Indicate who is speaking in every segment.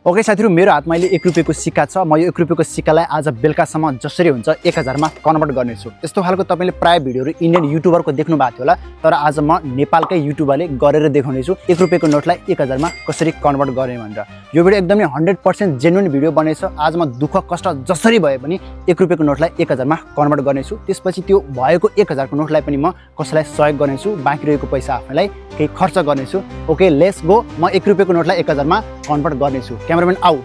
Speaker 1: Okay साथीहरु, मेरो हातमा अहिले 1 रुपैयाँको सिक्का छ। म यो 1 रुपैयाँको सिक्कालाई आज बेलुकासम्म जसरी हुन्छ 1000 मा कन्भर्ट गर्नेछु। यस्तो खालको तपाईले प्राय भिडियोहरु इन्डियन युट्युबरको देख्नु भएको थियो होला, तर आज म नेपालकै युट्युबरले गरेर देखाउनेछु 1 रुपैयाँको नोटलाई 1000 मा कसरी कन्भर्ट गर्ने भनेर। यो भिडियो एकदमै 100% जेन्युइन भिडियो बनेछ। आज म दुःख कष्ट जसरी भए पनि 1 रुपैयाँको नोटलाई 1000 मा कन्भर्ट गर्नेछु। त्यसपछि त्यो भएको 1000 को नोटलाई पनि म कसैलाई सहयोग गर्नेछु, बाँकी रहेको पैसा आफैलाई केही खर्च गर्नेछु। Okay let's go. म 1 रुपैयाँको नोटलाई 1000 मा कन्भर्ट गर्नेछु। क्यामेराम्यान आऊ।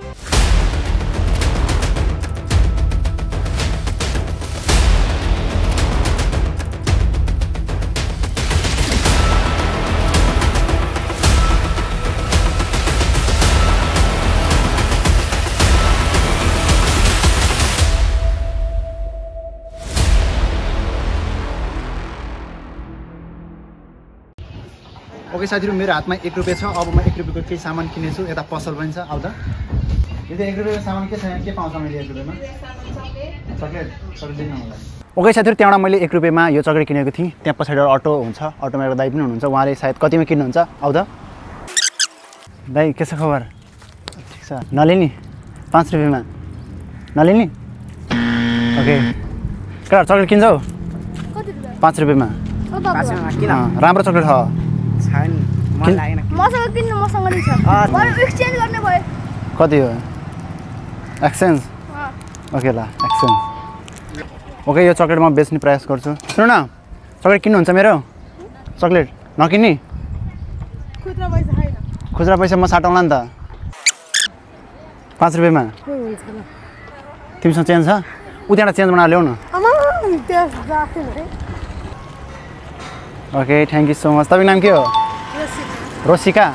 Speaker 1: ओके साथीहरु, मेरो हातमा 1 रुपैयाँ छ। अब म 1 रुपैयाँको केही सामान किनेछु। यता पसल पनि छ। आउ त। यो 1 रुपैयाँको सामान के छ? के पाउँछ मैले 1 रुपैयाँमा? चकलेट दिनु मलाई। ओके साथीहरु, त्यहाँबाट मैले 1 रुपैयाँमा यो चकलेट किनेको थिएँ। त्यहाँ पछाडि अटो हुन्छ, अटोमा एउटा दाइ पनि हुनुहुन्छ। उहाँले सायद कतिमा किन्नुहुन्छ। आउ त। दाइ के छ खबर? ठीक छ। नलिने 5 रुपैयाँमा नलिने? ओके केटा चकलेट किन्छौ? कति रुपैयाँ? 5 रुपैयाँमा। 5 रुपैयाँमा किन? राम्रो चकलेट हो। छैन मन लागेन। मसँग किन्नु, मसँग नि छ। बरु एक्सचेन्ज गर्ने भयो। कति हो एक्सचेन्ज? ओके ल एक्सचेन्ज। ओके यो चकलेट म बेच्ने प्रयास गर्छु। सुन न, चकलेट किन्नुहुन्छ मेरो? चकलेट नकिन्ने? खुद्रा पैसा छैन। खुद्रा पैसा म साटौँला नि त। 5 रुपैयाँमा तिमीसँग चेन्ज छ? उताबाट चेन्ज बनाएर ल्याउ न। Okay thank you so much. तपाईँको नाम के हो? रोसिका।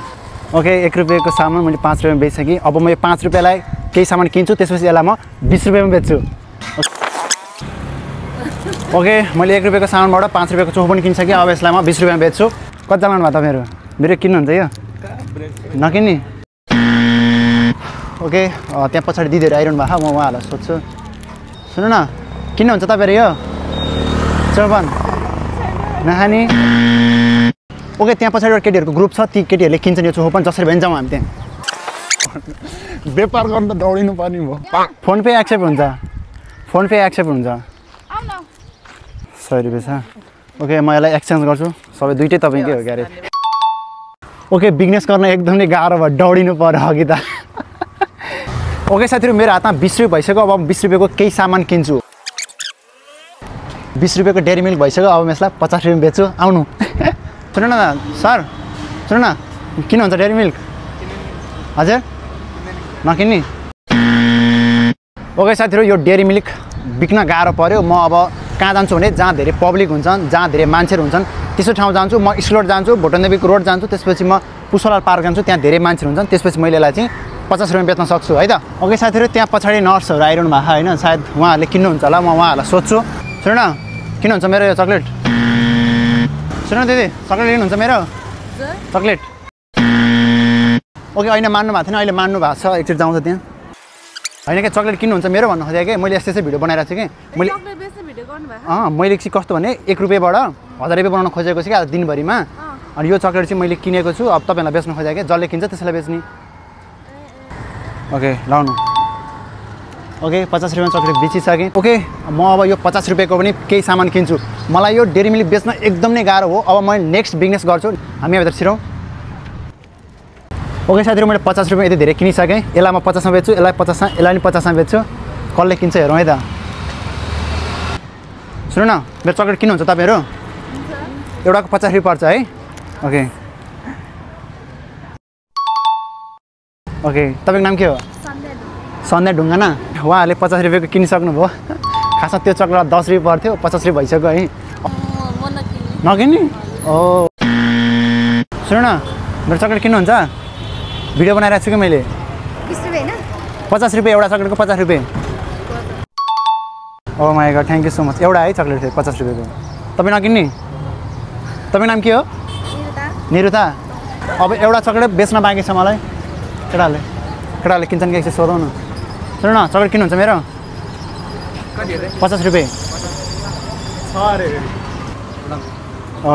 Speaker 1: ओके 1 रुपैयाँको सामान मैले 5 रुपैयाँमा बेचिसकेँ। अब म यो 5 रुपैयाँलाई केही सामान किन्छु, त्यसपछि यसलाई म 20 रुपैयाँमा बेच्छु। ओके मैले 1 रुपैयाँको सामानबाट 5 रुपैयाँको चोखो पनि किनिसकेँ। अब यसलाई म 20 रुपैयाँमा बेच्छु। कति चलाउनु भयो तपाईँहरू? मेरो किन्नुहुन्छ यो? नकिन्ने? ओके त्यहाँ पछाडि दिदीहरू आइरहनु भएको, म उहाँहरूलाई सोध्छु। सुन्नु न, किन्नुहुन्छ तपाईँहरू यो चौबन नखाने? ओके त्यहाँ पछाडि एउटा केटीहरूको ग्रुप छ, ती केटीहरूले किन्छन् यो चोखो पनि। जसरी भए पनि जाउँ हामी त्यहाँ। व्यापार गर्नु त दौडिनु पर्ने भयो। फोन पे एक्सेप्ट हुन्छ? फोन पे एक्सेप्ट हुन्छ? 100 रुपैयाँ छ। ओके म यसलाई एक्सचेन्ज गर्छु। सबै दुइटै तपाईँकै हो क्यारे। ओके बिजनेस गर्न एकदमै गाह्रो भयो, दौडिनु पर्यो अघि त। ओके साथीहरु, मेरो हातमा 20 रुपैयाँ भइसक्यो। अब म 20 रुपैयाँको केही सामान किन्छु। 20 रुपैयाँको डेरी मिल्क भइसक्यो। अब म यसलाई 50 रुपैयाँमा बेच्छु। आउनु। सुन्नु न सर, सुन्नु न, किन्नुहुन्छ डेरी मिल्क? हजुर नकिन्ने? ओके साथीहरु, यो डेरी मिल्क बिक्न गाह्रो पर्यो। म अब कहाँ जान्छु भने जहाँ धेरै पब्लिक हुन्छन्, जहाँ धेरै मान्छेहरू हुन्छन् त्यस्तो ठाउँ जान्छु। म स्लोट जान्छु, भोटनदेवी रोड जान्छु, त्यसपछि म पुसलाल पार्क जान्छु। त्यहाँ धेरै मान्छेहरू हुन्छन्, त्यसपछि मैले यसलाई चाहिँ 50 रुपैयाँ बेच्न सक्छु है त। ओके साथीहरु, त्यहाँ पछाडि नर्सहरू आइरहनु भएको होइन, सायद उहाँहरूले किन्नुहुन्छ होला। म उहाँहरूलाई सोध्छु। सुन न, किन्नुहुन्छ मेरो यो चकलेट? सुन दिदी, चकलेट लिनुहुन्छ मेरो? चकलेट। ओके होइन मान्नु भएको थिएन, अहिले मान्नु भएको छ। एकचोटि जाउँछ त्यहाँ। होइन क्या चकलेट किन्नुहुन्छ मेरो भन्नु खोजेको कि मैले यस्तै भिडियो बनाइरहेको छु कि मैले। मैले चाहिँ कस्तो भने 1 रुपैयाँबाट 1000 रुपैयाँ बनाउन खोजेको छु कि आज दिनभरिमा। अनि यो चकलेट चाहिँ मैले किनेको छु। अब तपाईँहरूलाई बेच्न खोजेको कि जसले किन्छ त्यसलाई बेच्ने। ओके लाउनु। ओके 50 रुपैयाँ चकलेट बेचिसकेँ। ओके म अब यो 50 रुपैयाँको पनि केही सामान किन्छु। मलाई यो डेरी मिल्क बेच्न एकदम नै गाह्रो हो। अब म नेक्स्ट बिजनेस गर्छु। हामी यहाँभित्र छिरौँ। ओके साथीहरु, मैले 50 रुपैयाँ यति धेरै किनिसकेँ। यसलाई म 50 मा बेच्छु, यसलाई 50 मा, यसलाई पनि 50 मा बेच्छु। कसले किन्छ हेरौँ है त। सुन्नु न, मेरो चकलेट किन्नुहुन्छ तपाईँहरू? एउटाको 50 रुपैयाँ पर्छ है। ओके ओके तपाईँको नाम के हो? सन्ध्या ढुङ्गाना। उहाँहरूले 50 रुपैयाँको किनिसक्नु भयो। खासमा त्यो चकलेट 10 रुपैयाँ पर्थ्यो, 50 रुपैयाँ भइसक्यो है। नकिन्ने? ओ सुन्नु न, मेरो चकलेट किन्नुहुन्छ? भिडियो बनाइरहेको छु कि मैले। 20 रुपैयाँ हैन? 50 रुपैयाँ एउटा चकलेटको 50 रुपैयाँ। Oh my god thank you so much. एउटा है चकलेट थियो 50 रुपैयाँको। तपाईँ नकिन्ने? तपाईँको नाम के हो? निरुता। अब एउटा चकलेट बेच्न बाँकी छ मलाई। केटाहरूले किन्छन् कि एकछिन सोधौँ न। सुन्नु न, चकलेट किन्नुहुन्छ मेरो? 50 रुपैयाँ।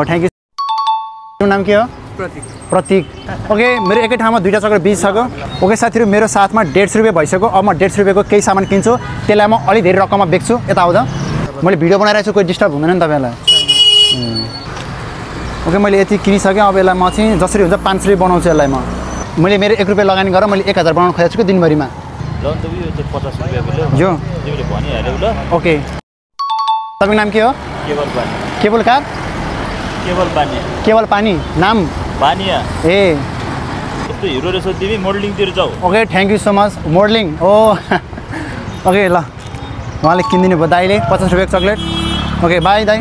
Speaker 1: Thank you. नाम के हो? प्रतीक ओके मेरो एकै ठाउँमा दुईटा चक्लेट बिचिसक्यो ओके साथीहरू मेरो साथमा 150 रुपियाँ भइसक्यो अब म 150 रुपियाँको केही सामान किन्छु त्यसलाई म अलि धेरै रकममा बेच्छु यता आउँदा मैले भिडियो बनाइरहेको छु कोही डिस्टर्ब हुँदैन नि तपाईँलाई ओके मैले यति किनिसकेँ अब यसलाई म चाहिँ जसरी हुन्छ 500 रुपियाँ बनाउँछु यसलाई मैले मेरो 1 रुपियाँ लगानी गरेर मैले 1000 बनाउन खोजेको छु दिनभरिमा जो ओके तपाईँको नाम के हो केवल कार केवल पानी नाम
Speaker 2: बानिया
Speaker 1: ए
Speaker 2: यस्तो हिरो रहेछ तिमी मोडलिङतिर जाऊ
Speaker 1: okay thank you so much modelling oh okay ल उहाँले किनिदिनु भयो दाइले 50 रुपियाँको चक्लेट ओके बाई दाई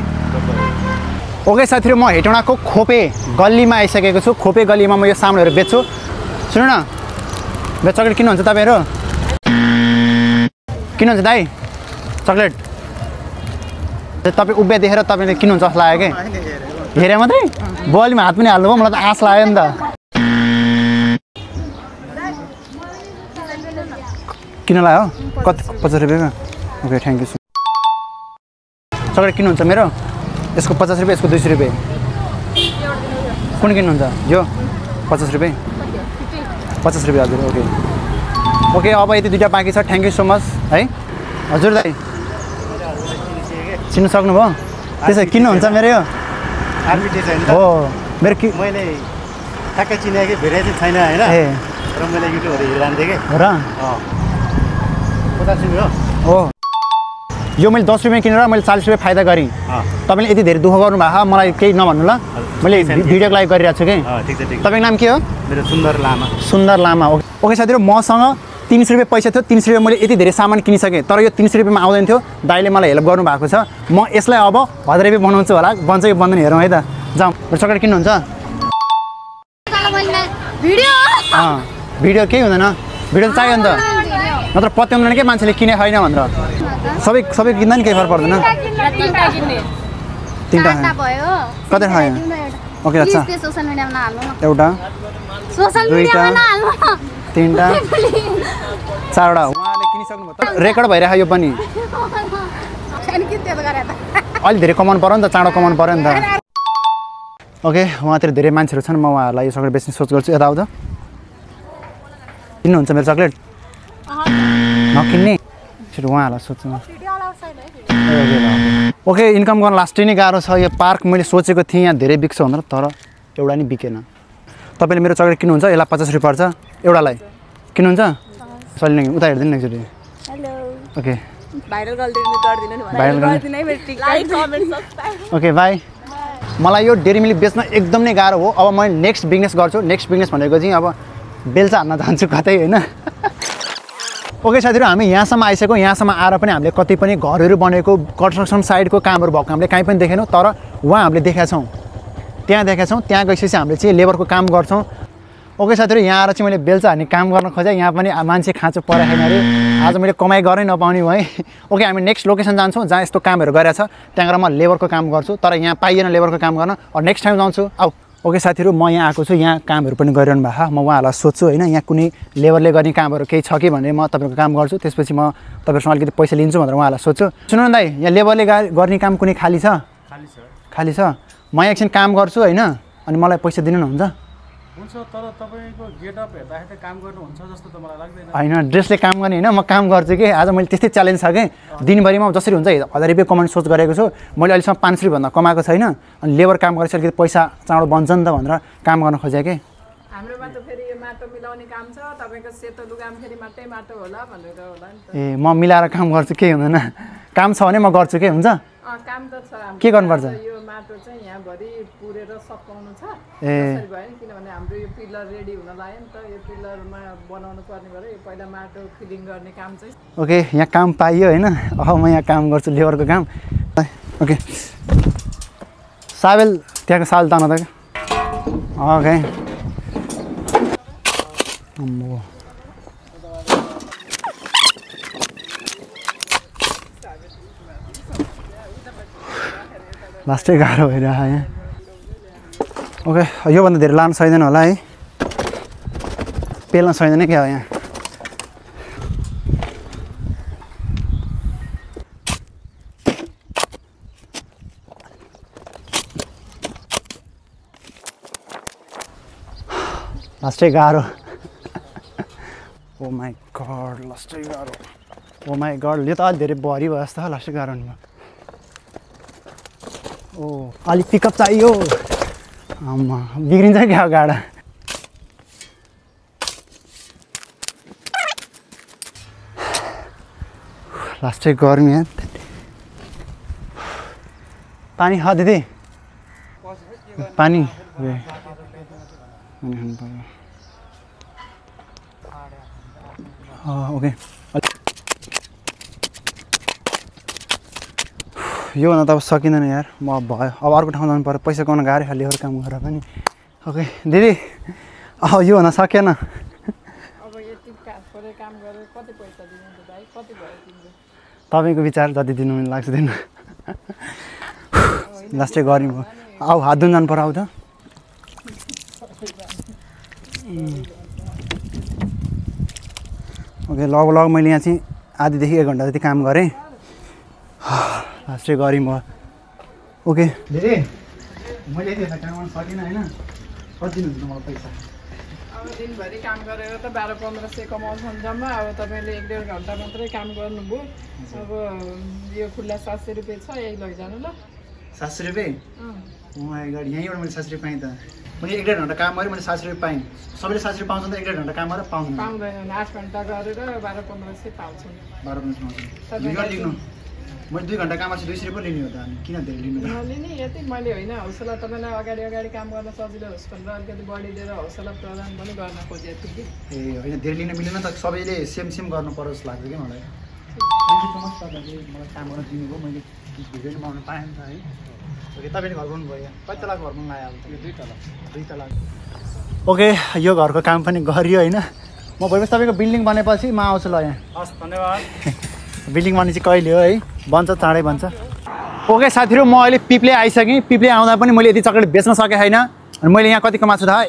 Speaker 1: ओके साथीहरू म हेटौँडाको खोपे गल्लीमा आइसकेको छु खोपे गल्लीमा म यो सामानहरू बेच्छु सुन्नु न मेरो चक्लेट किन्नुहुन्छ तपाईँहरू किन्नुहुन्छ दाइ चक्लेट तपाईँ उभ्या देखेर तपाईँले किन्नुहुन्छ जस्तो लाग्यो कि हेरे मात्रै बलीमा हात पनि हाल्नुभयो मलाई त आश लाग्यो नि त किन लाग्यो कति 50 रुपियाँको ओके थ्याङ्क यू चक्लेट किन्नुहुन्छ मेरो यसको 50 रुपियाँ यसको 200 रुपियाँ कुन किन्नुहुन्छ यो 50 रुपियाँ 50 रुपियाँ हजुर ओके ओके अब यति दुईवटा बाँकी छ थ्याङ्क यू सो मच है हजुर दाइ चिन्नु सक्नुभयो त्यसो किन्नुहुन्छ मेरो यो हो मेरो कि
Speaker 3: मैले ठ्याक्कै चिनेको भेटाइ चाहिँ छैन होइन
Speaker 1: ए
Speaker 3: र मैले युट्युबहरू हेरिरहन्थेँ कि
Speaker 1: हो र
Speaker 3: 50 रुपियाँ
Speaker 1: हो यो मैले 10 रुपियाँ किनेर मैले 40 रुपियाँ फाइदा गरेँ तपाईँले यति धेरै दुःख गर्नुभएको मलाई केही नभन्नु ल मैले भिडियोको लागि गरिरहेको छु कि
Speaker 3: ठिक छ ठिक
Speaker 1: तपाईँको नाम के हो
Speaker 3: मेरो सुन्दर लामा
Speaker 1: ओके साथीहरू मसँग 300 रुपियाँ पैसा थियो 300 रुपियाँ मैले यति धेरै सामान किनिसकेँ तर यो 300 रुपियाँमा आउँदैन थियो दाइले मलाई हेल्प गर्नुभएको छ म यसलाई अब 1000 रुपियाँ बनाउँछु होला बन्छ कि बन्दैन हेरौँ है त जाउँ चक्लेट किन्नुहुन्छ भिडियो केही हुँदैन भिडियो त चाहियो नि त नत्र पत्याउँदैन के मान्छेले किने छैन भनेर सबै किन्दा नि केही फरक पर्दैन तिनवटा कति खायो ओके अच्छा एउटा दुईवटा तिनवटा चारवटा उहाँले किनिसक्नुभयो तर रेकर्ड भइरहेको यो पनि अलि धेरै कमाउनु पऱ्यो नि त चाँडो कमाउनु पऱ्यो नि त ओके उहाँतिर धेरै मान्छेहरू छन् म उहाँहरूलाई यो चक्लेट बेच्ने सोच गर्छु यता आउँदा किन्नुहुन्छ मेरो चक्लेट नकिन्ने फेरि उहाँहरूलाई सोध्छु म ओके इन्कम गर्न लास्टै नै गाह्रो छ यो पार्क मैले सोचेको थिएँ यहाँ धेरै बिक्छ भनेर तर एउटा नि बिकेन तपाईँले मेरो चक्लेट किन्नुहुन्छ यसलाई 50 रुपियाँ पर्छ एउटालाई किन्नुहुन्छ चल्ने उता हेर्दैन एकचोटि ओके ओके बाई मलाई यो डेरी मिल्क बेच्न एकदम नै गाह्रो हो अब म नेक्स्ट बिजनेस गर्छु नेक्स्ट बिजनेस भनेको चाहिँ अब बेल्चा हान्न जान्छु कतै होइन ओके साथीहरू हामी यहाँसम्म आइसक्यौँ यहाँसम्म आएर पनि हामीले कति पनि घरहरू बनेको कन्स्ट्रक्सन साइडको कामहरू भएको हामीले कहीँ पनि देखेनौँ तर उहाँ हामीले देखेका छौँ त्यहाँ गएपछि हामीले चाहिँ लेबरको काम गर्छौँ ओके साथीहरू यहाँ आएर चाहिँ मैले बेल्चा हान्ने काम गर्न खोजेँ यहाँ पनि मान्छे खाँचो परेन अरे आज मैले कमाइ गरेँ नपाउने भएँ ओके हामी नेक्स्ट लोकेसन जान्छौँ जहाँ यस्तो कामहरू गरेछ त्यहाँ गएर म लेबरको काम गर्छु तर यहाँ पाइएन लेबरको काम गर्न नेक्स्ट टाइम जान्छु आऊ ओके साथीहरू म यहाँ आएको छु यहाँ कामहरू पनि गरिरहनु भएको म उहाँहरूलाई सोध्छु होइन यहाँ कुनै लेबरले गर्ने कामहरू केही छ कि भनेर म तपाईँको काम गर्छु त्यसपछि म तपाईँहरूसँग अलिकति पैसा लिन्छु भनेर उहाँहरूलाई सोध्छु सुन्नु न दाइ यहाँ लेबरले गर्ने काम कुनै खाली छ म एकछिन काम गर्छु होइन अनि मलाई पैसा दिनु न
Speaker 3: हुन्छ तर तपाईँको गेटअप हेर्दाखेरि काम गर्नुहुन्छ जस्तो त मलाई लाग्दैन
Speaker 1: होइन ड्रेसले काम गर्ने होइन म काम गर्छु कि आज मैले त्यस्तै च्यालेन्ज छ कि दिनभरिमा जसरी हुन्छ 1000 रुपियाँ कमाउने सोच गरेको छु मैले अहिलेसम्म 500 रुपियाँभन्दा कमाएको छैन अनि लेबर काम गरेपछि अलिकति पैसा चाँडो बन्छ नि त भनेर काम गर्न खोजेँ कि
Speaker 4: हाम्रोमा त फेरि यो माटो मिलाउने काम छ तपाईँको सेतो लुगामा फेरि माटै माटो होला भनेर होला नि त
Speaker 1: ए म मिलाएर काम गर्छु केही हुँदैन काम छ भने म गर्छु के हुन्छ
Speaker 4: काम त छ
Speaker 1: के गर्नुपर्छ
Speaker 4: यो माटो चाहिँ यहाँभरि पुरेर सकाउनु छ
Speaker 1: ए
Speaker 4: भयो नि किनभने हाम्रो यो पिलर रेडी हुन लाग्यो नि त यो पिलरमा बनाउनु पर्ने भएर यो पहिला माटो फिलिङ गर्ने काम चाहिँ
Speaker 1: ओके यहाँ काम पाइयो होइन अब म यहाँ काम गर्छु लेबरको काम ओके साबेल त्यहाँको साल तान त ओके लास्टै गाह्रो भइरहेको यहाँ ओके योभन्दा धेरै लानु सक्दैन होला है पेल्न सक्दैन क्या यहाँ लास्टै गाह्रो ओ माई गड लास्टै गाह्रो ओ माई गड यो त अलिक धेरै भरि भयो जस्तो लास्टै गाह्रो नि ओ अलिक पिकअप चाहियो आमा बिग्रिन्छ क्या गाडा लास्टै गर्मी है पानी खा दिदी पानी खानु पर्यो ओके यो भन्दा त अब सकिँदैन यार म अब भयो अब अर्को ठाउँ जानु पर्यो पैसा कमाउन गाह्रो लेबर काम गरेर पनि ओके दिदी अब यो भन्दा सकेन
Speaker 4: अब यति काम गरेर कति पैसा दिनुहुन्छ भाइ कति भयो तिम्रो
Speaker 1: तपाईँको विचार जति दिनु मन लाग्छ दिनु लास्टै गर्मी भयो आऊ हात धुन जानु पर्यो आऊ त ओके लगभग मैले यहाँ चाहिँ आधीदेखि 1 घन्टा जति काम गरेँ लास्टै गर्मी भयो ओके दिदी मैले यति काम गर्न सकिनँ होइन कति दिनुहुन्छ मलाई पैसा
Speaker 4: अब दिनभरि काम गरेर त 1200-1500 कमाउँछन् जम्मा अब तपाईँले 1-1.5 घन्टा मात्रै काम गर्नुभयो अब यो खुल्ला 700 रुपियाँ छ यही लैजानु ल
Speaker 1: 700 रुपियाँ माई गड यहीँबाट मैले 700 रुपियाँ पाएँ त मैले 1.5 घन्टा काम गरेँ मैले 700 रुपियाँ पाएँ सबैले 700 रुपियाँ पाउँछ त 1.5 घन्टा काम गरेर
Speaker 4: पाउँदैन 8 घन्टा गरेर 1200-1500 पाउँछन्
Speaker 1: 12 लेख्नु मैले 2 घन्टा काम गर्छु 200 रुपियाँ लिने हो त हामी किन धेरै लिनु
Speaker 4: नलिने यति मैले होइन हौसला तपाईँलाई अगाडि काम गर्न सजिलो होस् भनेर अलिकति बढी दिएर हौसला प्रदान पनि गर्न खोजेको थिएँ कि
Speaker 1: ए होइन धेरै लिन मिलेन त सबैले सेम गर्नु पर्यो जस्तो लाग्छ कि मलाई थ्याङ्क यू सो मच तपाईँले मलाई काम गर्न दिनुभयो मैले भिडियो बनाउनु पाएँ नि त है ओके तपाईँले घर बनाउनु भयो कति तला घर बनाउनु आयो अब 2 तला ओके यो घरको काम पनि गरियो होइन म भएपछि तपाईँको बिल्डिङ बनेपछि म आउँछु ल यहाँ
Speaker 3: हस् धन्यवाद
Speaker 1: बिल्डिङ बन्ने चाहिँ कहिले हो है बन्छ चाँडै बन्छ ओके साथीहरू म अहिले पिप्ले आइसकेँ पिप्ले आउँदा पनि मैले यति चक्लेट बेच्न सकेँ छैन अनि मैले यहाँ कति कमाएको छु थाहा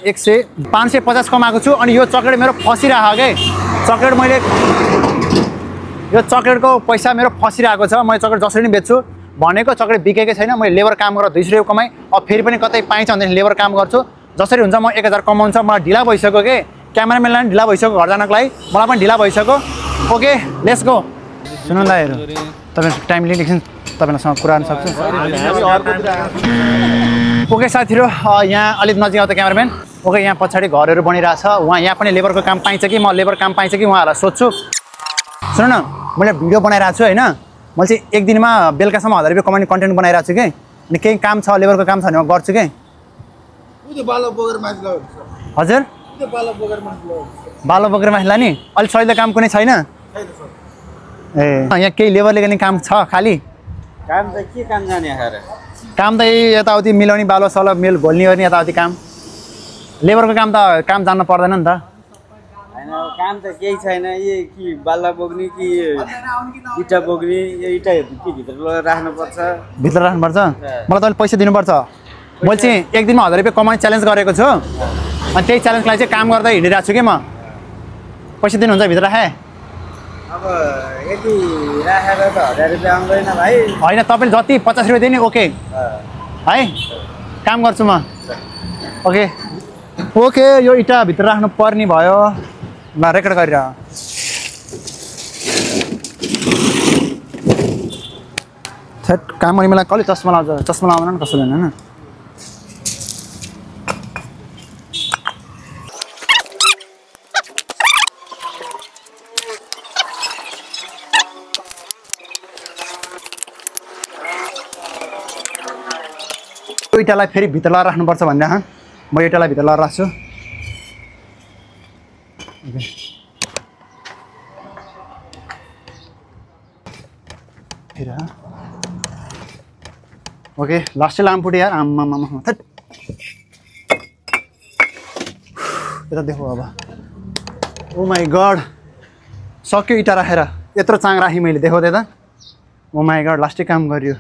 Speaker 1: 550 कमाएको छु अनि यो चक्लेट मेरो फसिरहेको के चक्लेट मैले यो चक्लेटको पैसा मेरो फसिरहेको छ मैले चक्लेट जसरी नै बेच्छु भनेको चक्लेट बिकेकै छैन मैले लेबर काम गरेर 200 रुपियाँ कमाएँ अब फेरि पनि कतै पाइन्छ भनेदेखि लेबर काम गर्छु जसरी हुन्छ म 1000 कमाउँछ मलाई ढिला भइसक्यो के क्यामेराम्यानलाई पनि ढिला भइसक्यो घर जानको लागि मलाई पनि ढिला भइसक्यो ओके लेट्स गो सुन्नु दाइहरू तपाईँको टाइम लिइकन तपाईँहरूसँग कुरा गर्न सक्छु ओके साथीहरू यहाँ अलिक नजिक आउँछ क्यामेराम्यान ओके यहाँ पछाडि घरहरू बनिरहेछ उहाँ यहाँ पनि लेबरको काम पाइन्छ कि म लेबर काम पाइन्छ कि उहाँहरूलाई सोध्छु सुन न मैले भिडियो बनाइरहेको छु होइन मैले चाहिँ एक दिनमा बेलुकासम्म 1000 रुपियाँ कमाउने कन्टेन्ट बनाइरहेको छु कि अनि केही काम छ लेबरको काम छ भने म गर्छु कि हजुर बालो बोकेर माथि लाने अलिक सजिलो काम कुनै छैन ए यहाँ केही लेबरले गर्ने काम छ खालि
Speaker 5: काम त के काम जाने
Speaker 1: काम त यताउति मिलाउने बालो सलो मेल घोल्ने गर्ने यताउति काम लेबरको काम त काम जान्नु पर्दैन नि त
Speaker 5: हैन काम त केही छैन यो कि बाल्ला बोक्ने कि इटा बोक्ने यो इटा के भित्र राख्नुपर्छ
Speaker 1: भित्र राख्नुपर्छ मलाई तपाईँले पैसा दिनुपर्छ मैले चाहिँ एक दिनमा 1000 रुपियाँ कमाउने च्यालेन्ज गरेको छु अनि त्यही च्यालेन्जलाई चाहिँ काम गर्दै हिँडिरहेको छु कि म पैसा दिनुहुन्छ भित्र राखेँ
Speaker 5: अब यति राखेर त 1000 रुपियाँ आउँदैन भाइ
Speaker 1: होइन तपाईँले जति 50 रुपियाँ दिने ओके है काम गर्छु म ओके ओके यो इँटा भित्र राख्नु पर्ने भयो ल रेकर्ड गरिरह थेट काम गर्ने मलाई कसले चस्मा लाउँछ चस्मा लाउँदैन नि कसैले होइन इँटालाई फेरि भित्र लगाएर राख्नुपर्छ भन्ने म इँटालाई भित्र लगाएर राख्छु ओके लास्टै लामो फुट्यो यार आम्मा यता देखो अब ओ माई गड सक्यो इँटा राखेर यत्रो चाङ राखेँ मैले देखो त्यता ओ माई गड लास्टै काम गरियो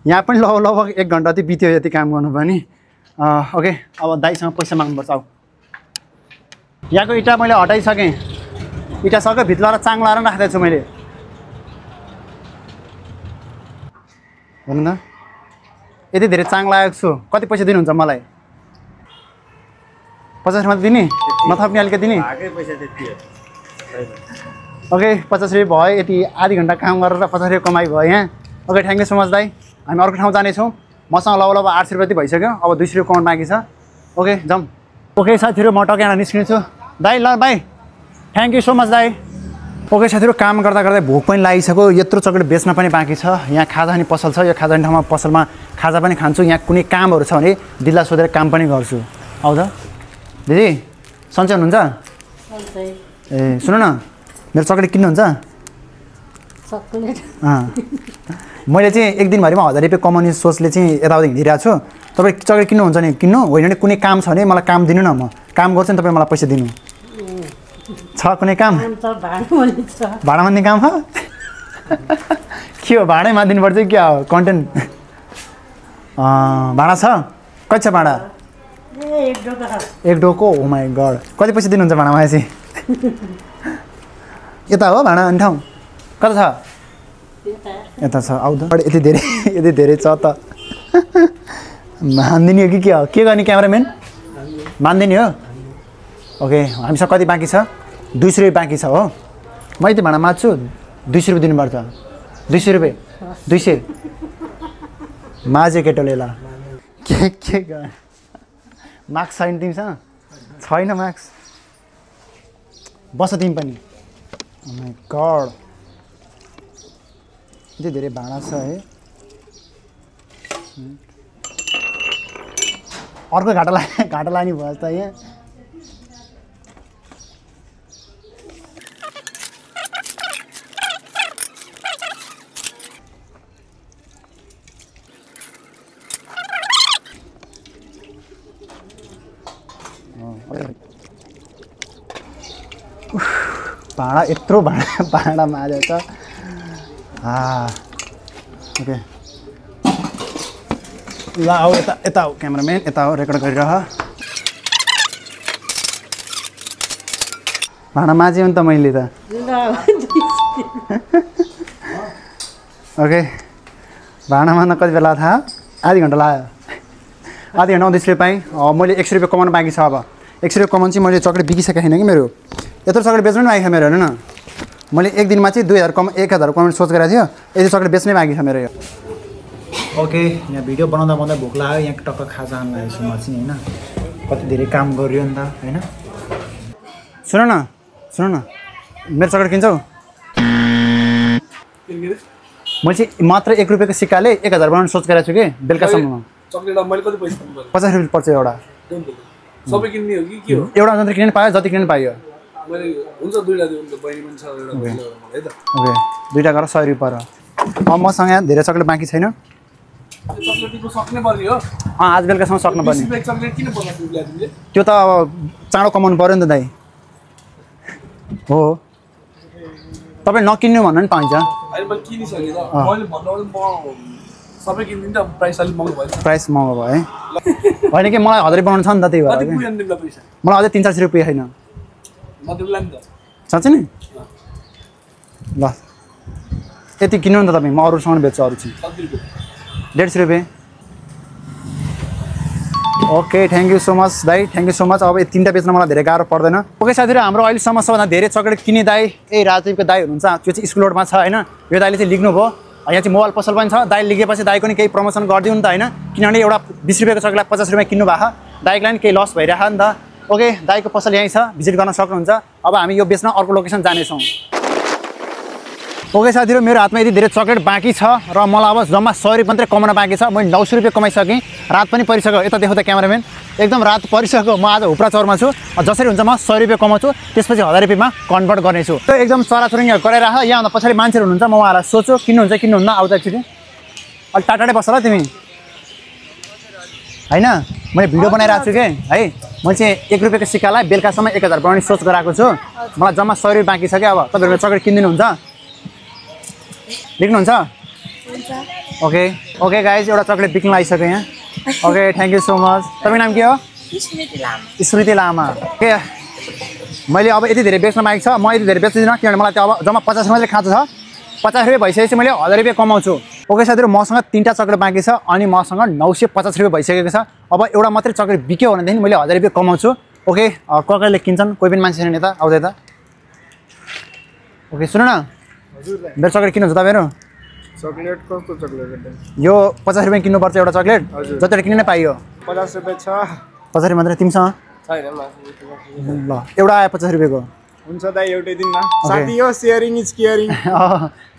Speaker 1: यहाँ पनि लगभग 1 घन्टा जति बित्यो यति काम गर्नु पनि ओके अब दाइसँग पैसा माग्नुपर्छ अब यहाँको इँटा मैले हटाइसकेँ इँटा सक्यो भित्र लगाएर चाङ लगाएर राख्दैछु छु मैले हेर्नु न यति धेरै चाङ लागेको छु कति पैसा दिनुहुन्छ मलाई 50 मात्र दिने नथप्ने अलिकति दिने
Speaker 5: भागै पैसा त्यति हो
Speaker 1: ओके 50 रुपियाँ भयो यति आधी घन्टा काम गरेर 50 रुपियाँ कमाइ भयो यहाँ okay thank you so much दाइ हामी अर्को ठाउँ जानेछौँ मसँग लगभग 800 रुपियाँ भइसक्यो अब 200 रुपियाँ कमाउनु बाँकी छ ओके जाउँ ओके साथीहरू म टक्कै निस्किन्छु दाइ ल by thank you so much दाइ ओके साथीहरू काम गर्दा गर्दै भोक पनि लागिसक्यो यत्रो चक्लेट बेच्न पनि बाँकी छ यहाँ खाजा खाने पसल छ यो खाजा खाने ठाउँमा पसलमा खाजा पनि खान्छु यहाँ कुनै कामहरू छ भने दिदीलाई सोधेर काम पनि गर्छु आउँछ दिदी सन्चै हुनुहुन्छ ए सुन न मेरो चक्लेट किन्नुहुन्छ मैले चाहिँ एक दिनभरिमा 1000 रुपियाँ कमाउने सोचले चाहिँ यताउति हिँडिरहेको छु तपाईँ चक्लेट किन्नुहुन्छ भने किन्नु होइन भने कुनै काम छ भने मलाई काम दिनु न म काम गर्छु नि तपाईँ मलाई पैसा दिनु छ कुनै काम भाडा मान्ने काम हो के हो भाडै मानिदिनुपर्छ कि क्या हो कन्टेन्ट भाडा छ कति छ भाडा एक डोको हो माई गड कति पैसा दिनुहुन्छ भाडामा चाहिँ यता हो भाडा अनि ठाउँ कता छ यता छ आउँदा यति धेरै छ त मान्दिने हो कि के हो के गर्ने क्यामेराम्यान मान्दिने हो ओके हामीसँग कति बाँकी छ 200 रुपियाँ बाँकी छ हो म यति भाडा माग्छु 200 रुपियाँ दिनुपर्छ 200 रुपियाँ 200 माझे केटोले ल के मार्क्स छैन तिमीसँग छैन मार्क्स बस तिमी पनि माई गड यति धेरै भाडा छ है अर्को घाटा लाने भयो त यहाँ भाडा यत्रो भाडा माझ्यो त ओके ल आऊ यता हो क्यामेराम्यान यता हो रेकर्ड गरिरह भाडा माझ्यो नि त मैले त ओके भाडा माग्न कति बेला थाहा आधी घन्टा लाग्यो आधी घन्टा 200 रुपियाँ पाएँ मैले 100 रुपियाँ कमाउनु बाँकी छ अब 100 रुपियाँ कमाउनु चाहिँ मैले चक्लेट बिकिसकेको छैन कि मेरो यत्रो चक्लेट बेच्नु पनि बाँकी छ मेरो होइन न मैले एक दिनमा चाहिँ 1000 कमाउने सोच गरेको थियो यति चक्लेट बेच्नै बाँकी छ मेरो यो ओके यहाँ भिडियो बनाउँदा भोक लाग्यो यहाँ टक्क खाजा खानु लागेको छु म चाहिँ होइन कति धेरै काम गरियो नि त होइन सुन न मेरो चक्लेट किन्छौ मैले चाहिँ मात्र 1 रुपियाँको सिक्काले 1000 बनाउने सोच गरेको छु कि बेलुकासम्ममा 50 रुपियाँ पर्छ एउटा
Speaker 3: सबै किन्ने हो कि के हो
Speaker 1: एउटा मात्र किन्नु पायो जति किन्नु पायो
Speaker 3: मैले हुन्छ दुईटा दिउँ त बहिनी पनि छ एउटा है त
Speaker 1: ओके दुईटा गरेर 100 रुपियाँ पर अब मसँग यहाँ धेरै चक्लेट बाँकी छैन
Speaker 3: चक्लेट टिप्नु सक्ने पर्ने हो
Speaker 1: आज बेलुकासम्म सक्नु पर्ने
Speaker 3: चक्लेट किन बनाएको तिमीले
Speaker 1: त्यो त अब चाँडो कमाउनु पऱ्यो नि त दाइ हो तपाईँ नकिन्नु भन्नु नि पाइन्छ
Speaker 3: अहिले मैले किनिसकेँ त मैले भन्नु म सबै किन्दिन त प्राइस अलिक महँगो भयो
Speaker 1: प्राइस महँगो भयो है होइन कि मलाई 1000 बनाउनु छ नि त त्यही भएर मलाई अझै 300 रुपियाँ छैन साँच्चै नि ल यति किन्नु नि त तपाईँ म अरूसँग बेच्छु अरू चाहिँ 150 रुपियाँ okay thank you so much दाइ थ्याङ्क यू सो मच अब यो 3टा बेच्न मलाई धेरै गाह्रो पर्दैन ओके साथीहरू हाम्रो अहिलेसम्म सबभन्दा धेरै चक्लेट किन्ने दाइ राजीवको दाइ हुनुहुन्छ त्यो चाहिँ स्कुल रोडमा छ होइन यो दाइले चाहिँ लेख्नुभयो यहाँ चाहिँ मोबाइल पसल पनि छ दाइ लिगेपछि दाइको नि केही प्रमोसन गरिदिउँ नि त होइन किनभने एउटा 20 रुपियाँको चक्लेट 50 रुपियाँ किन्नु भएको दाइको लागि केही लस भइरहेको नि त ओके दाइको पसल यहीँ छ भिजिट गर्न सक्नुहुन्छ अब हामी यो बेच्न अर्को लोकेसन जानेछौँ ओके साथीहरू मेरो हातमा यति धेरै चक्लेट बाँकी छ र मलाई अब जम्मा 100 रुपियाँ मात्रै कमाउन बाँकी छ मैले 900 रुपियाँ कमाइसकेँ रात पनि परिसक्यो यता देखाउँदा क्यामेराम्यान एकदम रात परिसक्यो म आज हुप्रा चौरमा छु जसरी हुन्छ म 100 रुपियाँ कमाउँछु त्यसपछि 1000 रुपियाँमा कन्भर्ट गर्नेछु त्यो एकदम चराचुरुङ्गीहरू गराइराख यहाँभन्दा पछाडि मान्छेहरू हुनुहुन्छ म उहाँलाई सोध्छु किन्नुहुन्छ किन्नुहुन्न आउँछ एकचोटि अलिक टाढै बस्छ ल तिमी होइन मैले भिडियो बनाइरहेको छु कि है मैले चाहिँ 1 रुपियाँको सिक्कालाई बेलुकासम्म 1000 बनाउने सोच गराएको छु मलाई जम्मा 100 रुपियाँ बाँकी छ कि अब तपाईँहरू चक्लेट किनिदिनुहुन्छ लेख्नुहुन्छ ओके ओके गाइज एउटा चक्लेट बिक्न लागिसक्यो यहाँ okay thank you so much तपाईँको नाम के हो स्मृति लामा ओके मैले अब यति धेरै बेच्न बाँकी छ म यति धेरै बेच्दिनँ किनभने मलाई त्यो अब जम्मा 50 रुपियाँ खाँचो छ 50 रुपियाँ भइसकेपछि मैले 1000 रुपियाँ कमाउँछु ओके साथीहरू मसँग 3टा चक्लेट बाँकी छ अनि मसँग 950 रुपियाँ भइसकेको छ अब एउटा मात्रै चक्लेट बिक्यो भनेदेखि मैले 1000 रुपियाँ कमाउँछु ओके कसले किन्छन् कोही पनि मान्छे छैन यता आउँदै त ओके सुन न मेरो चक्लेट किन्नुहुन्छ तपाईँहरू
Speaker 3: चक्लेट कस्तो चक्लेट
Speaker 1: यो 50 रुपियाँ किन्नुपर्छ एउटा चक्लेट जति किन्नु नै पाइयो
Speaker 3: 50 रुपियाँ छ
Speaker 1: 50 रुपियाँ मात्रै तिमीसँग
Speaker 3: छैन
Speaker 1: ल एउटा आयो 50 रुपियाँको
Speaker 3: हुन्छ दाइ एउटै दिनमा साथी हो सेयरिङ इज केयरिङ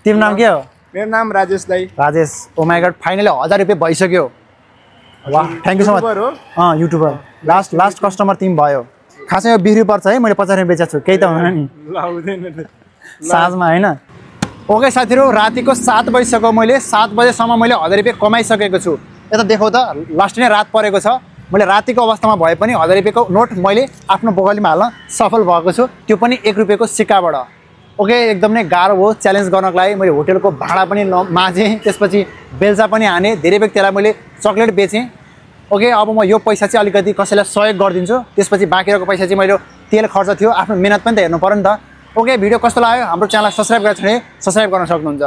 Speaker 1: तिम्रो नाम के हो
Speaker 3: मेरो नाम राजेश दाइ
Speaker 1: राजेश ओ माई गॉड फाइनली 1000 रुपियाँ भइसक्यो वाह thank you so much YouTuber last customer तिमी भयो खासै यो 20 रुपियाँ पर्छ है मैले 50 रुपियाँ बेचेको छु केही त हुँदैन नि
Speaker 3: लाउँदैन
Speaker 1: साँझमा हैन ओके साथीहरु रातिको 7 बजिसक्यो मैले 7 बजेसम्म मैले 1000 रुपियाँ कमाइसकेको छु यता देखाउ त लास्ट नै रात परेको छ मैले रातिको अवस्थामा भए पनि 1000 रुपियाँको नोट मैले आफ्नो बगलीमा हाल्न सफल भएको छु त्यो पनि 1 रुपियाँको सिक्काबाट ओके एकदम नै गाह्रो हो च्यालेन्ज गर्नको लागि मैले होटलको भाडा पनि माझेँ त्यसपछि बेल्चा पनि हाने धेरै व्यक्तिलाई मैले चक्लेट बेचेँ ओके अब म यो पैसा चाहिँ अलिकति कसैलाई सहयोग गरिदिन्छु त्यसपछि बाँकी रहेको पैसा चाहिँ मैले तेल खर्च थियो आफ्नो मेहनत पनि त हेर्नु पर्यो नि त ओके भिडियो कस्तो लाग्यो हाम्रो च्यानललाई सब्स्क्राइब गरेको छ भने सब्स्क्राइब गर्न सक्नुहुन्छ